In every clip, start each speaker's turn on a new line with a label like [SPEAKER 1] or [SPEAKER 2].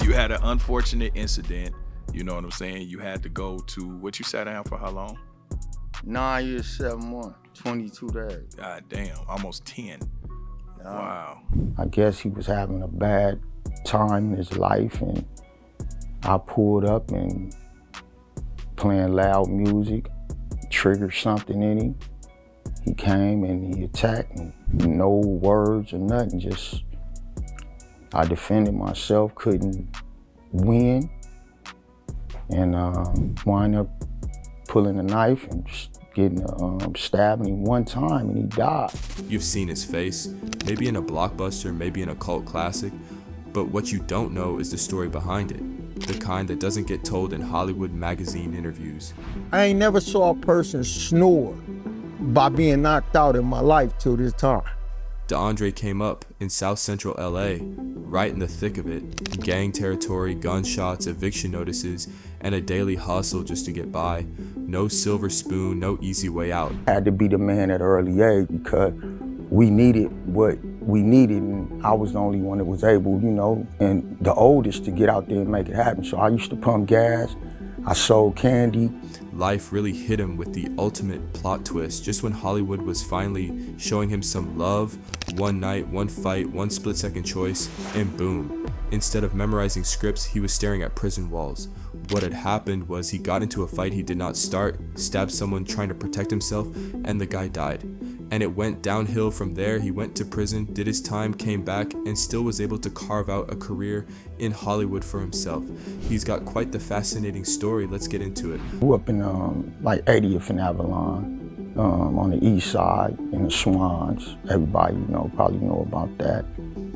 [SPEAKER 1] You had an unfortunate incident, you know what I'm saying? You had to go to, what you sat down for how long?
[SPEAKER 2] 9 years, 7 months, 22 days.
[SPEAKER 1] God damn, almost 10. Wow.
[SPEAKER 3] I guess he was having a bad time in his life, and I pulled up and playing loud music, triggered something in him. He came and he attacked me. No words or nothing, just I defended myself, couldn't win, and wind up pulling a knife and just getting stabbing him one time, and he died.
[SPEAKER 4] You've seen his face, maybe in a blockbuster, maybe in a cult classic, but what you don't know is the story behind it, the kind that doesn't get told in Hollywood magazine interviews.
[SPEAKER 5] I ain't never saw a person snore by being knocked out in my life till this time.
[SPEAKER 4] DeAndre came up in South Central LA, right in the thick of it. Gang territory, gunshots, eviction notices, and a daily hustle just to get by. No silver spoon, no easy way out.
[SPEAKER 3] I had to be the man at an early age because we needed what we needed, and I was the only one that was able, you know, and the oldest to get out there and make it happen. So I used to pump gas, I sold candy.
[SPEAKER 4] Life really hit him with the ultimate plot twist just when Hollywood was finally showing him some love. One night, one fight, one split-second choice, and boom. Instead of memorizing scripts, he was staring at prison walls. What had happened was he got into a fight he did not start, stabbed someone trying to protect himself, and the guy died. And it went downhill from there. He went to prison, did his time, came back, and still was able to carve out a career in Hollywood for himself. He's got quite the fascinating story. Let's get into it.
[SPEAKER 3] Grew up in like 80th and Avalon, on the east side, in the Swans. Everybody, you know, probably know about that.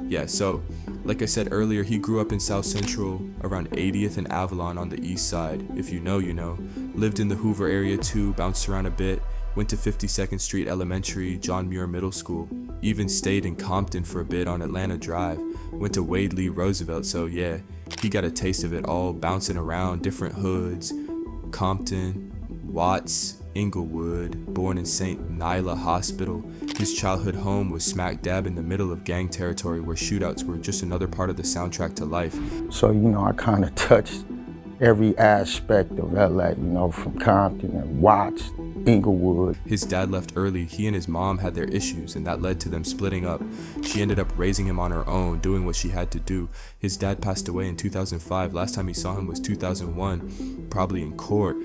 [SPEAKER 4] Yeah, so like I said earlier, he grew up in South Central around 80th and Avalon on the east side. If you know, you know. Lived in the Hoover area too, bounced around a bit. Went to 52nd Street Elementary, John Muir Middle School. Even stayed in Compton for a bit on Atlanta Drive. Went to Wade Lee Roosevelt, so yeah, he got a taste of it all, bouncing around different hoods. Compton, Watts, Inglewood, born in St. Nyla Hospital. His childhood home was smack dab in the middle of gang territory where shootouts were just another part of the soundtrack to life.
[SPEAKER 3] So, you know, I kind of touched every aspect of LA, you know, from Compton and Watts, Inglewood.
[SPEAKER 4] His dad left early. He and his mom had their issues, and that led to them splitting up. She ended up raising him on her own, doing what she had to do. His dad passed away in 2005. Last time he saw him was 2001, probably in court.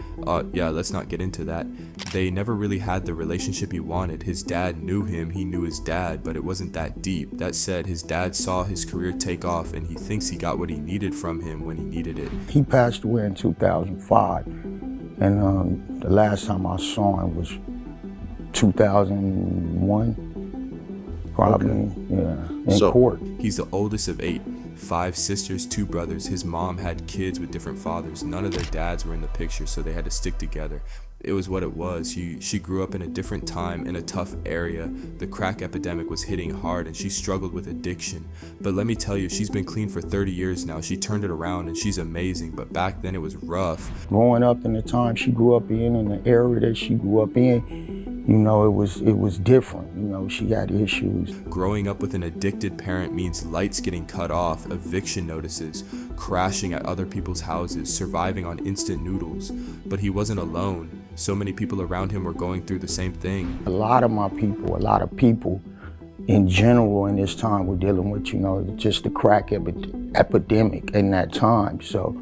[SPEAKER 4] Yeah, let's not get into that. They never really had the relationship he wanted. His dad knew him, he knew his dad, but it wasn't that deep. That said, his dad saw his career take off, and he thinks he got what he needed from him when he needed it.
[SPEAKER 3] He passed away in 2005, and the last time I saw him was 2001, probably, yeah, in court.
[SPEAKER 4] He's the oldest of 8, 5 sisters, 2 brothers. His mom had kids with different fathers. None of their dads were in the picture, so they had to stick together. It was what it was. She grew up in a different time, in a tough area. The crack epidemic was hitting hard, and she struggled with addiction. But let me tell you, she's been clean for 30 years now. She turned it around, and she's amazing. But back then, it was rough.
[SPEAKER 3] Growing up in the time she grew up in the area that she grew up in, you know, it was different. You know, she had issues.
[SPEAKER 4] Growing up with an addicted parent means lights getting cut off, eviction notices, crashing at other people's houses, surviving on instant noodles. But he wasn't alone. So many people around him were going through the same thing.
[SPEAKER 3] A lot of people in general in this time were dealing with, you know, just the crack epidemic in that time. So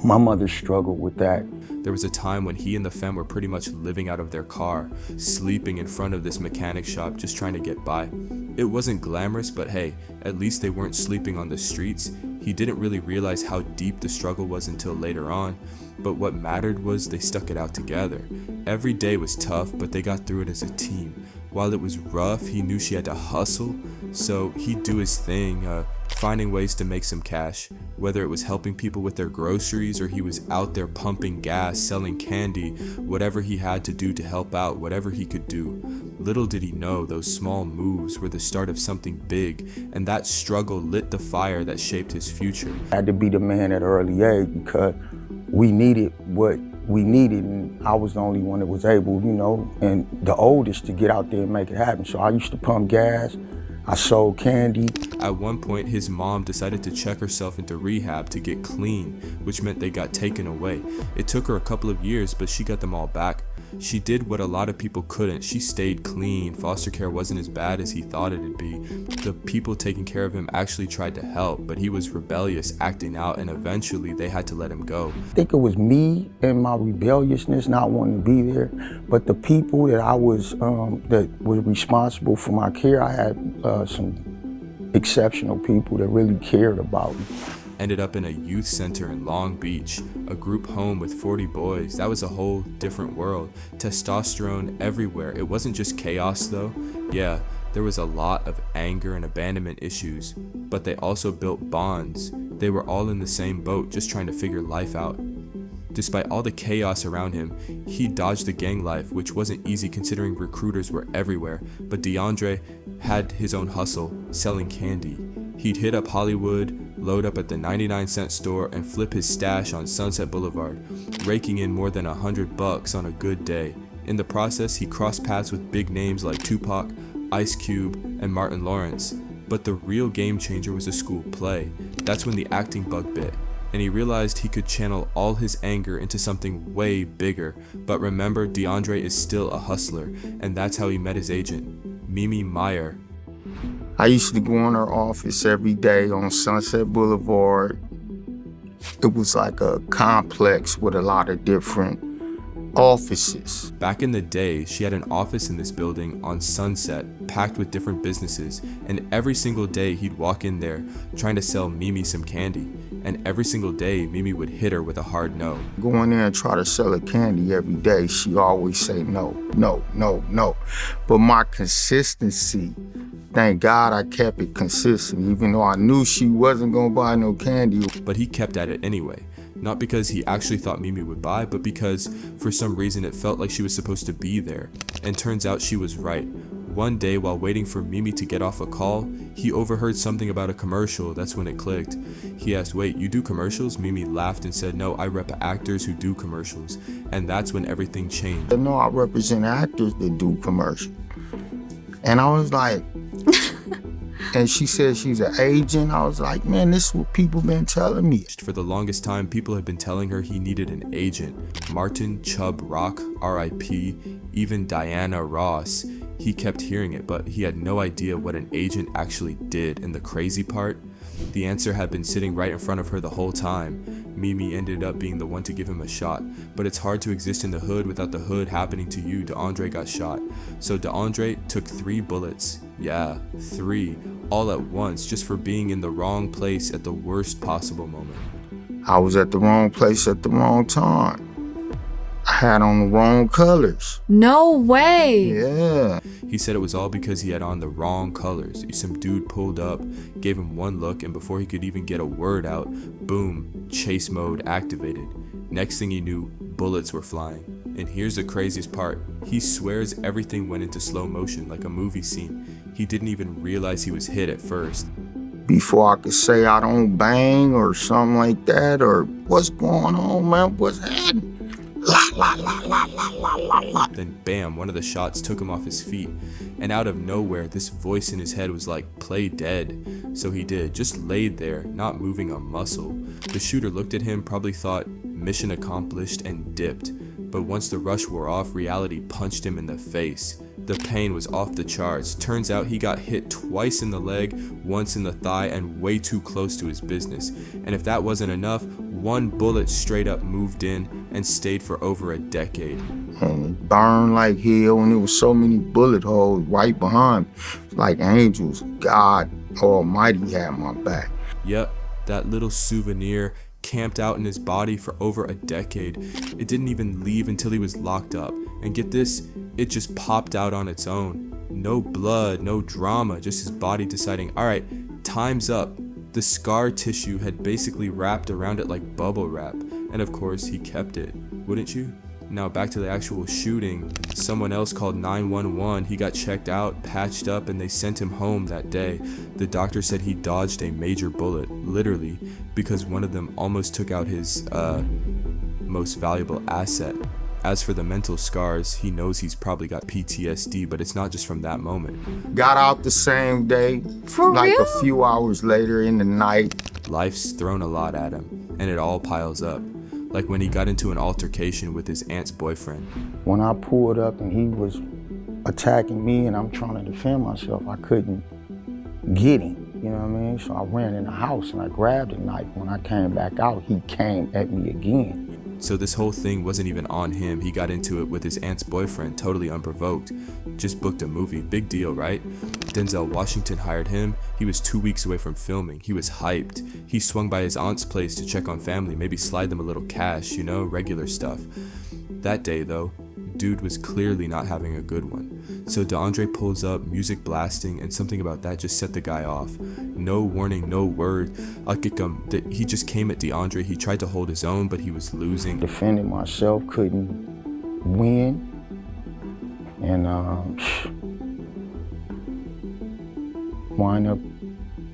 [SPEAKER 3] my mother struggled with that.
[SPEAKER 4] There was a time when he and the fam were pretty much living out of their car, sleeping in front of this mechanic shop, just trying to get by. It wasn't glamorous, but hey, at least they weren't sleeping on the streets. He didn't really realize how deep the struggle was until later on, but what mattered was they stuck it out together. Every day was tough, but they got through it as a team. While it was rough, he knew she had to hustle, so he'd do his thing, finding ways to make some cash. Whether it was helping people with their groceries or he was out there pumping gas, selling candy, whatever he had to do to help out, whatever he could do. Little did he know those small moves were the start of something big, and that struggle lit the fire that shaped his future.
[SPEAKER 3] I had to be the man at an early age because we needed what we needed, and I was the only one that was able, you know, and the oldest to get out there and make it happen. So I used to pump gas, I sold candy.
[SPEAKER 4] At one point, his mom decided to check herself into rehab to get clean, which meant they got taken away. It took her a couple of years, but she got them all back. She did what a lot of people couldn't. She stayed clean. Foster care wasn't as bad as he thought it'd be. The people taking care of him actually tried to help, but he was rebellious, acting out, and eventually they had to let him go.
[SPEAKER 3] I think it was me and my rebelliousness, not wanting to be there, but the people that I was, that were responsible for my care, I had some exceptional people that really cared about me.
[SPEAKER 4] Ended up in a youth center in Long Beach, a group home with 40 boys. That was a whole different world. Testosterone everywhere. It wasn't just chaos though. Yeah, there was a lot of anger and abandonment issues, but they also built bonds. They were all in the same boat, just trying to figure life out. Despite all the chaos around him, he dodged the gang life, which wasn't easy considering recruiters were everywhere. But DeAndre had his own hustle, selling candy. He'd hit up Hollywood, load up at the 99-cent store, and flip his stash on Sunset Boulevard, raking in more than $100 on a good day. In the process, he crossed paths with big names like Tupac, Ice Cube, and Martin Lawrence. But the real game changer was a school play. That's when the acting bug bit, and he realized he could channel all his anger into something way bigger. But remember, DeAndre is still a hustler, and that's how he met his agent, Mimi Meyer.
[SPEAKER 2] I used to go in her office every day on Sunset Boulevard. It was like a complex with a lot of different offices.
[SPEAKER 4] Back in the day, she had an office in this building on Sunset, packed with different businesses, and every single day he'd walk in there trying to sell Mimi some candy. And every single day, Mimi would hit her with a hard no.
[SPEAKER 2] Go in there and try to sell her candy every day, she always say no, no, no, no. But my consistency, thank God I kept it consistent, even though I knew she wasn't gonna buy no candy.
[SPEAKER 4] But he kept at it anyway. Not because he actually thought Mimi would buy, but because for some reason it felt like she was supposed to be there. And turns out she was right. One day while waiting for Mimi to get off a call, he overheard something about a commercial. That's when it clicked. He asked, "Wait, you do commercials?" Mimi laughed and said, "No, I rep actors who do commercials." And that's when everything changed.
[SPEAKER 2] No, I represent actors that do commercials. And I was like, and she said she's an agent. I was like, man, this is what people been telling me.
[SPEAKER 4] For the longest time, people had been telling her he needed an agent. Martin Chubb Rock, R.I.P., even Diana Ross. He kept hearing it, but he had no idea what an agent actually did. And the crazy part? The answer had been sitting right in front of her the whole time. Mimi ended up being the one to give him a shot. But it's hard to exist in the hood without the hood happening to you. DeAndre got shot. So DeAndre took 3 bullets. Yeah, 3. All at once, just for being in the wrong place at the worst possible moment.
[SPEAKER 2] I was at the wrong place at the wrong time. I had on the wrong colors.
[SPEAKER 6] No way!
[SPEAKER 2] Yeah.
[SPEAKER 4] He said it was all because he had on the wrong colors. Some dude pulled up, gave him one look, and before he could even get a word out, boom, chase mode activated. Next thing he knew, bullets were flying. And here's the craziest part. He swears everything went into slow motion like a movie scene. He didn't even realize he was hit at first.
[SPEAKER 2] Before I could say I don't bang or something like that, or what's going on, man, what's happening? La, la, la, la, la, la, la, la.
[SPEAKER 4] Then bam, one of the shots took him off his feet. And out of nowhere, this voice in his head was like, play dead. So he did, just laid there, not moving a muscle. The shooter looked at him, probably thought, mission accomplished, and dipped. But once the rush wore off, reality punched him in the face. The pain was off the charts. Turns out he got hit twice in the leg, once in the thigh, and way too close to his business. And if that wasn't enough, one bullet straight up moved in and stayed for over a decade.
[SPEAKER 2] And it burned like hell, and there was so many bullet holes right behind me. Like angels. God Almighty had my back.
[SPEAKER 4] Yep, that little souvenir camped out in his body for over a decade. It didn't even leave until he was locked up. And get this, it just popped out on its own. No blood, no drama, just his body deciding, all right, time's up. The scar tissue had basically wrapped around it like bubble wrap. And of course, he kept it. Wouldn't you? Now back to the actual shooting. Someone else called 911. He got checked out, patched up, and they sent him home that day. The doctor said he dodged a major bullet, literally, because one of them almost took out his most valuable asset. As for the mental scars, he knows he's probably got PTSD, but it's not just from that moment.
[SPEAKER 2] Got out the same day,
[SPEAKER 6] For
[SPEAKER 2] like
[SPEAKER 6] real?
[SPEAKER 2] a few hours later in the night.
[SPEAKER 4] Life's thrown a lot at him, and it all piles up. Like when he got into an altercation with his aunt's boyfriend.
[SPEAKER 3] When I pulled up and he was attacking me and I'm trying to defend myself, I couldn't get him, you know what I mean? So I ran in the house and I grabbed a knife. When I came back out, he came at me again.
[SPEAKER 4] So this whole thing wasn't even on him. He got into it with his aunt's boyfriend, totally unprovoked. Just booked a movie, big deal, right? Denzel Washington hired him. He was 2 weeks away from filming. He was hyped. He swung by his aunt's place to check on family, maybe slide them a little cash, you know, regular stuff. That day though, dude was clearly not having a good one. So DeAndre pulls up, music blasting, and something about that just set the guy off. No warning, no word. He just came at DeAndre. He tried to hold his own, but he was losing.
[SPEAKER 3] Defending myself, couldn't win. And wind up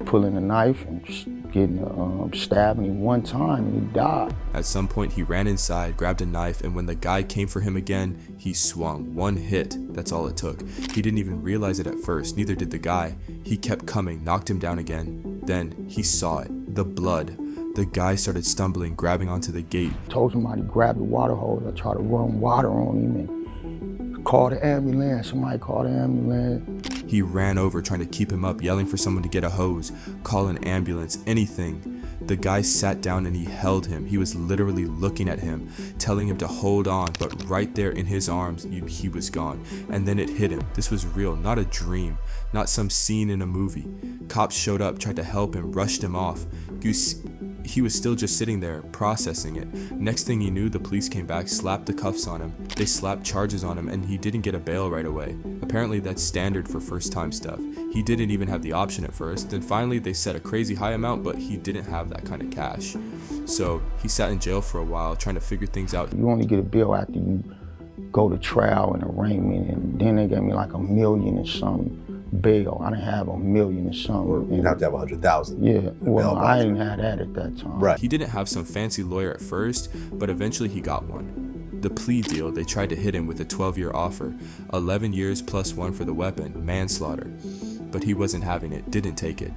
[SPEAKER 3] pulling a knife and just getting stabbing him one time and he died.
[SPEAKER 4] At some point he ran inside, grabbed a knife, and when the guy came for him again, he swung. One hit, that's all it took. He didn't even realize it at first, neither did the guy. He kept coming, knocked him down again. Then he saw it, the blood. The guy started stumbling, grabbing onto the gate.
[SPEAKER 3] Told somebody to grab the water hose. I tried to run water on him and call the ambulance. Somebody called the ambulance.
[SPEAKER 4] He ran over trying to keep him up, yelling for someone to get a hose, call an ambulance, anything. The guy sat down and he held him. He was literally looking at him, telling him to hold on, but right there in his arms, he was gone. And then it hit him. This was real, not a dream, not some scene in a movie. Cops showed up, tried to help him, rushed him off. He was still just sitting there, processing it. Next thing he knew, the police came back, slapped the cuffs on him. They slapped charges on him, and he didn't get a bail right away. Apparently that's standard for first-time stuff. He didn't even have the option at first. Then finally they set a crazy high amount, but he didn't have that kind of cash. So he sat in jail for a while, trying to figure things out.
[SPEAKER 3] You only get a bill after you go to trial and arraignment, and then they gave me like $1 million and something bail. I didn't have $1 million or something.
[SPEAKER 7] You'd have to have 100,000.
[SPEAKER 3] Yeah, well, I didn't have that at that time.
[SPEAKER 7] Right.
[SPEAKER 4] He didn't have some fancy lawyer at first, but eventually he got one. The plea deal, they tried to hit him with a 12-year offer, 11 years plus 1 for the weapon, manslaughter. But he wasn't having it, didn't take it.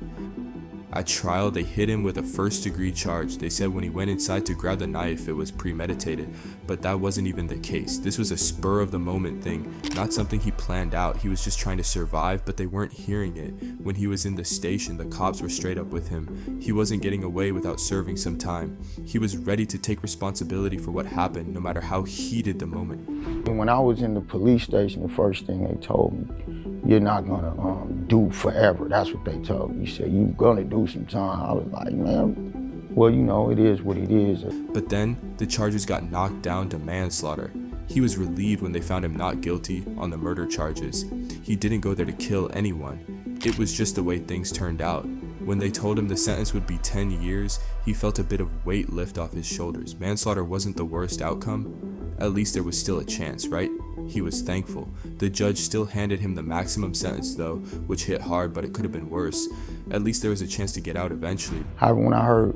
[SPEAKER 4] At trial, they hit him with a first-degree charge. They said when he went inside to grab the knife, it was premeditated, but that wasn't even the case. This was a spur-of-the-moment thing, not something he planned out. He was just trying to survive, but they weren't hearing it. When he was in the station, the cops were straight up with him. He wasn't getting away without serving some time. He was ready to take responsibility for what happened, no matter how heated the moment.
[SPEAKER 3] And when I was in the police station, the first thing they told me, you're not gonna do forever. That's what they told me. He said, you're gonna do some time. I was like, man, well, you know, it is what it is.
[SPEAKER 4] But then the charges got knocked down to manslaughter. He was relieved when they found him not guilty on the murder charges. He didn't go there to kill anyone. It was just the way things turned out. When they told him the sentence would be 10 years, he felt a bit of weight lift off his shoulders. Manslaughter wasn't the worst outcome. At least there was still a chance, right? He was thankful. The judge still handed him the maximum sentence though, which hit hard, but it could have been worse. At least there was a chance to get out eventually.
[SPEAKER 3] However, when I heard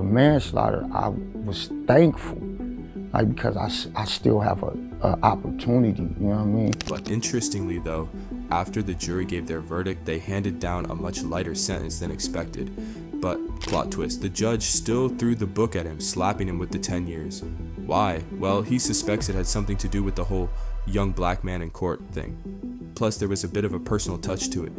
[SPEAKER 3] manslaughter, I was thankful, like, because I still have a opportunity, you know what I mean?
[SPEAKER 4] But interestingly though, after the jury gave their verdict, they handed down a much lighter sentence than expected. But, plot twist, the judge still threw the book at him, slapping him with the 10 years. Why? Well, he suspects it had something to do with the whole young black man in court thing. Plus, there was a bit of a personal touch to it,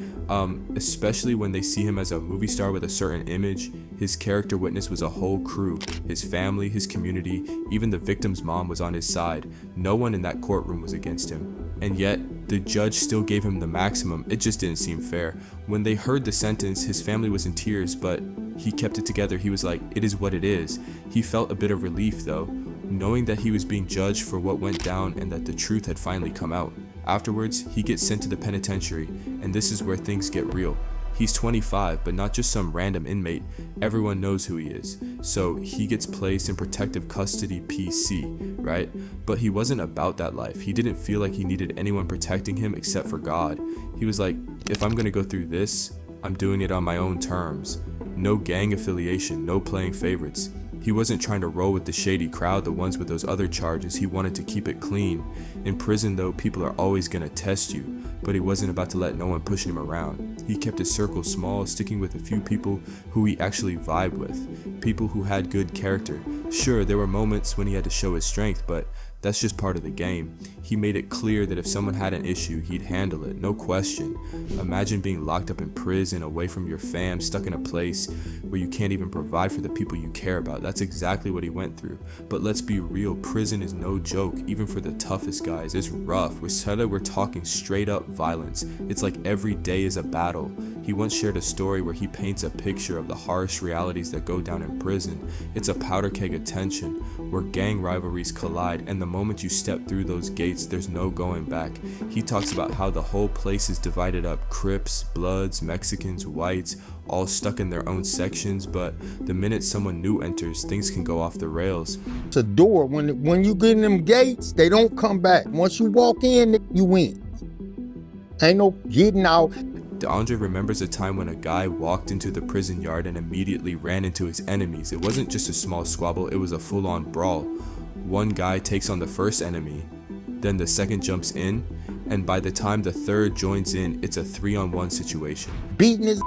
[SPEAKER 4] especially when they see him as a movie star with a certain image. His character witness was a whole crew, his family, his community, even the victim's mom was on his side. No one in that courtroom was against him. And yet, the judge still gave him the maximum. It just didn't seem fair. When they heard the sentence, his family was in tears, but he kept it together. He was like, it is what it is. He felt a bit of relief though, knowing that he was being judged for what went down and that the truth had finally come out. Afterwards, he gets sent to the penitentiary, and this is where things get real. He's 25, but not just some random inmate. Everyone knows who he is. So he gets placed in protective custody PC, right? But he wasn't about that life. He didn't feel like he needed anyone protecting him except for God. He was like, if I'm gonna go through this, I'm doing it on my own terms. No gang affiliation, no playing favorites. He wasn't trying to roll with the shady crowd, the ones with those other charges. He wanted to keep it clean. In prison though, people are always gonna test you, but he wasn't about to let no one push him around. He kept his circle small, sticking with a few people who he actually vibed with, people who had good character. Sure, there were moments when he had to show his strength, but that's just part of the game. He made it clear that if someone had an issue, he'd handle it, no question. Imagine being locked up in prison, away from your fam, stuck in a place where you can't even provide for the people you care about. That's exactly what he went through. But let's be real, prison is no joke, even for the toughest guys. It's rough. We're talking straight up violence. It's like every day is a battle. He once shared a story where he paints a picture of the harsh realities that go down in prison. It's a powder keg of tension, where gang rivalries collide, and the moment you step through those gates, there's no going back. He talks about how the whole place is divided up, Crips, Bloods, Mexicans, Whites, all stuck in their own sections, but the minute someone new enters, things can go off the rails.
[SPEAKER 5] It's a door. When you get in them gates, they don't come back. Once you walk in, you win. Ain't no getting out.
[SPEAKER 4] DeAndre remembers a time when a guy walked into the prison yard and immediately ran into his enemies. It wasn't just a small squabble, it was a full-on brawl. One guy takes on the first enemy, then the second jumps in, and by the time the third joins in, it's a 3-on-1 situation.
[SPEAKER 5] Beating his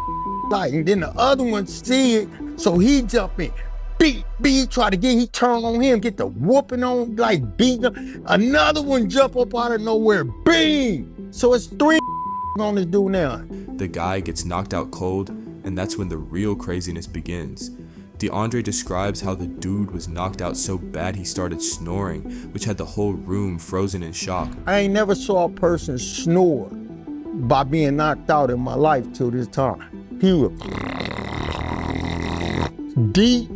[SPEAKER 5] like, and then the other one see it, so he jump in. Beat, try to he turn on him, get the whooping on, like beating him. Another one jump up out of nowhere, bing! So it's 3 on this dude now.
[SPEAKER 4] The guy gets knocked out cold, and that's when the real craziness begins. DeAndre describes how the dude was knocked out so bad he started snoring, which had the whole room frozen in shock.
[SPEAKER 5] I ain't never saw a person snore by being knocked out in my life till this time. He was deep.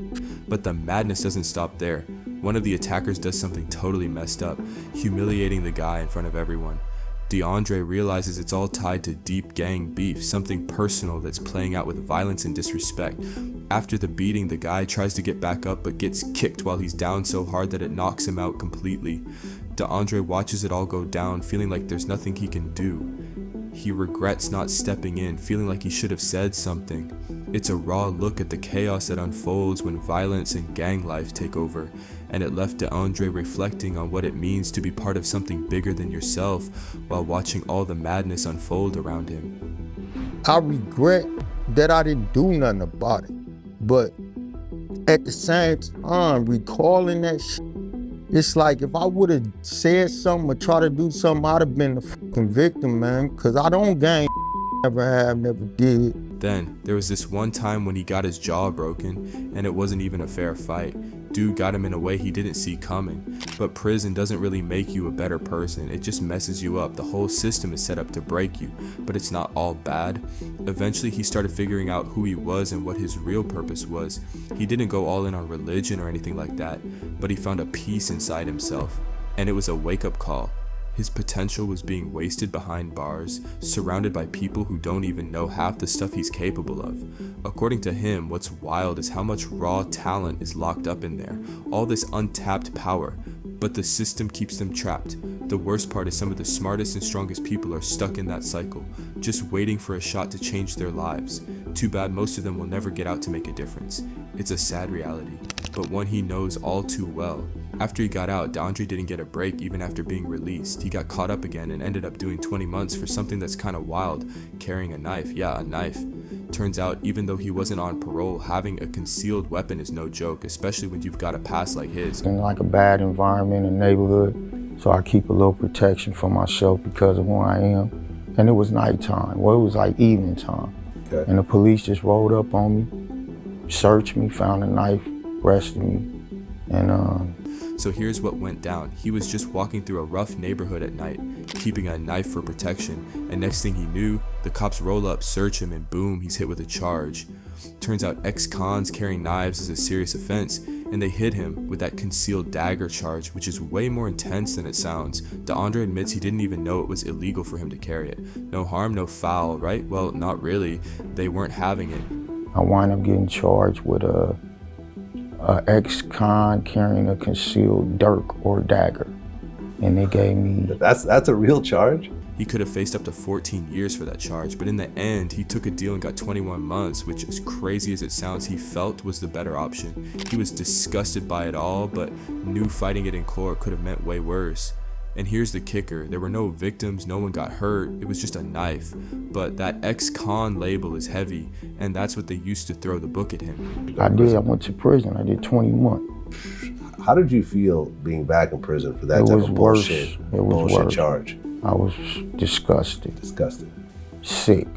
[SPEAKER 4] But the madness doesn't stop there. One of the attackers does something totally messed up, humiliating the guy in front of everyone. DeAndre realizes it's all tied to deep gang beef, something personal that's playing out with violence and disrespect. After the beating, the guy tries to get back up but gets kicked while he's down so hard that it knocks him out completely. DeAndre watches it all go down, feeling like there's nothing he can do. He regrets not stepping in, feeling like he should have said something. It's a raw look at the chaos that unfolds when violence and gang life take over, and it left DeAndre reflecting on what it means to be part of something bigger than yourself while watching all the madness unfold around him.
[SPEAKER 5] I regret that I didn't do nothing about it, but at the same time, recalling that shit, it's like if I would have said something or tried to do something, I'd have been the fucking victim, man, because I don't gang, never have, never did.
[SPEAKER 4] Then, there was this one time when he got his jaw broken, and it wasn't even a fair fight. Dude got him in a way he didn't see coming. But prison doesn't really make you a better person, it just messes you up. The whole system is set up to break you, but it's not all bad. Eventually he started figuring out who he was and what his real purpose was. He didn't go all in on religion or anything like that, but he found a peace inside himself. And it was a wake-up call. His potential was being wasted behind bars, surrounded by people who don't even know half the stuff he's capable of. According to him, what's wild is how much raw talent is locked up in there, all this untapped power, but the system keeps them trapped. The worst part is some of the smartest and strongest people are stuck in that cycle, just waiting for a shot to change their lives. Too bad most of them will never get out to make a difference. It's a sad reality, but one he knows all too well. After he got out, DeAndre didn't get a break even after being released. He got caught up again and ended up doing 20 months for something that's kind of wild, carrying a knife. Yeah, a knife. Turns out, even though he wasn't on parole, having a concealed weapon is no joke, especially when you've got a past like his.
[SPEAKER 3] In like a bad environment and neighborhood, so I keep a little protection for myself because of who I am. And it was nighttime, well, it was like evening time. Okay. And the police just rolled up on me, searched me, found a knife, arrested me, and
[SPEAKER 4] So here's what went down. He was just walking through a rough neighborhood at night, keeping a knife for protection, and next thing he knew, the cops roll up, search him, and boom, he's hit with a charge. Turns out ex-cons carrying knives is a serious offense, and they hit him with that concealed dagger charge, which is way more intense than it sounds. DeAndre admits he didn't even know it was illegal for him to carry it. No harm, no foul, right? Well, not really. They weren't having it.
[SPEAKER 3] I wind up getting charged with a ex-con carrying a concealed dirk or dagger, and they gave me.
[SPEAKER 6] That's a real charge?
[SPEAKER 4] He could have faced up to 14 years for that charge, but in the end, he took a deal and got 21 months, which, as crazy as it sounds, he felt was the better option. He was disgusted by it all, but knew fighting it in court could have meant way worse. And here's the kicker, there were no victims, no one got hurt, it was just a knife. But that ex-con label is heavy, and that's what they used to throw the book at him.
[SPEAKER 3] I went to prison, I did 20 months.
[SPEAKER 6] How did you feel being back in prison for that type of bullshit charge?
[SPEAKER 3] I was disgusted.
[SPEAKER 6] Disgusted.
[SPEAKER 3] Sick.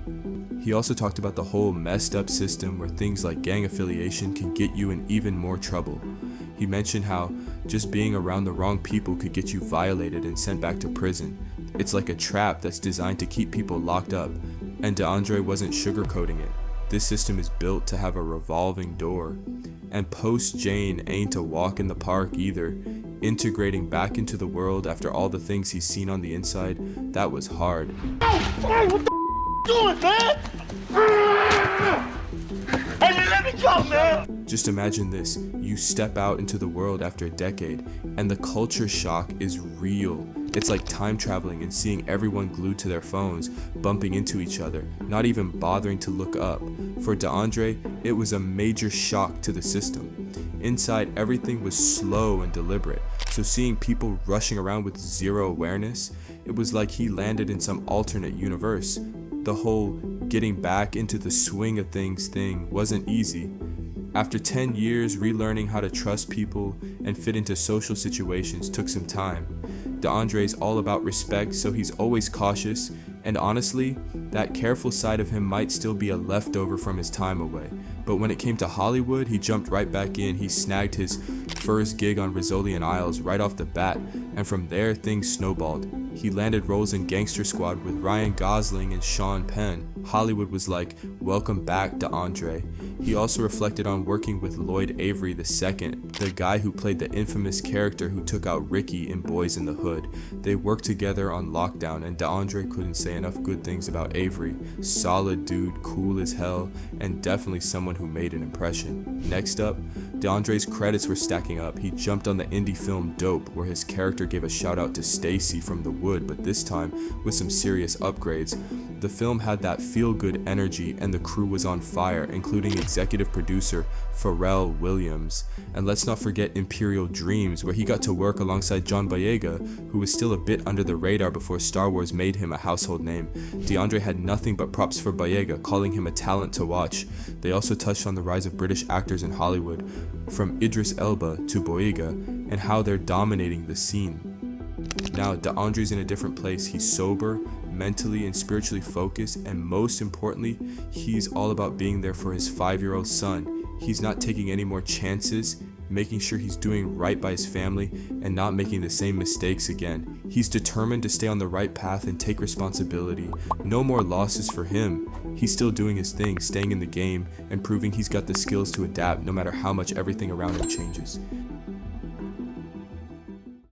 [SPEAKER 4] He also talked about the whole messed up system where things like gang affiliation can get you in even more trouble. He mentioned how just being around the wrong people could get you violated and sent back to prison. It's like a trap that's designed to keep people locked up, and DeAndre wasn't sugarcoating it. This system is built to have a revolving door. And post Jane ain't a walk in the park either. Integrating back into the world after all the things he's seen on the inside, that was hard.
[SPEAKER 7] Hey, what the doing, man? Hey, let me go, man!
[SPEAKER 4] Just imagine this, you step out into the world after a decade, and the culture shock is real. It's like time traveling and seeing everyone glued to their phones, bumping into each other, not even bothering to look up. For DeAndre, it was a major shock to the system. Inside, everything was slow and deliberate, so seeing people rushing around with zero awareness, it was like he landed in some alternate universe. The whole getting back into the swing of things thing wasn't easy. After 10 years, relearning how to trust people and fit into social situations took some time. DeAndre's all about respect, so he's always cautious, and honestly, that careful side of him might still be a leftover from his time away. But when it came to Hollywood, he jumped right back in. He snagged his first gig on Rizzoli and Isles right off the bat, and from there, things snowballed. He landed roles in Gangster Squad with Ryan Gosling and Sean Penn. Hollywood was like, welcome back, DeAndre. He also reflected on working with Lloyd Avery II, the guy who played the infamous character who took out Ricky in Boys in the Hood. They worked together on Lockdown, and DeAndre couldn't say enough good things about Avery. Solid dude, cool as hell, and definitely someone who made an impression. Next up, DeAndre's credits were stacking up. He jumped on the indie film Dope, where his character gave a shout out to Stacy from The Wood, but this time with some serious upgrades. The film had that feel-good energy, and the crew was on fire, including executive producer Pharrell Williams. And let's not forget Imperial Dreams, where he got to work alongside John Boyega, who was still a bit under the radar before Star Wars made him a household name. DeAndre had nothing but props for Boyega, calling him a talent to watch. They also touched on the rise of British actors in Hollywood, from Idris Elba to Boyega, and how they're dominating the scene. Now, DeAndre's in a different place. He's sober, mentally and spiritually focused, and most importantly, he's all about being there for his 5-year-old son. He's not taking any more chances, making sure he's doing right by his family and not making the same mistakes again. He's determined to stay on the right path and take responsibility. No more losses for him. He's still doing his thing, staying in the game and proving he's got the skills to adapt no matter how much everything around him changes.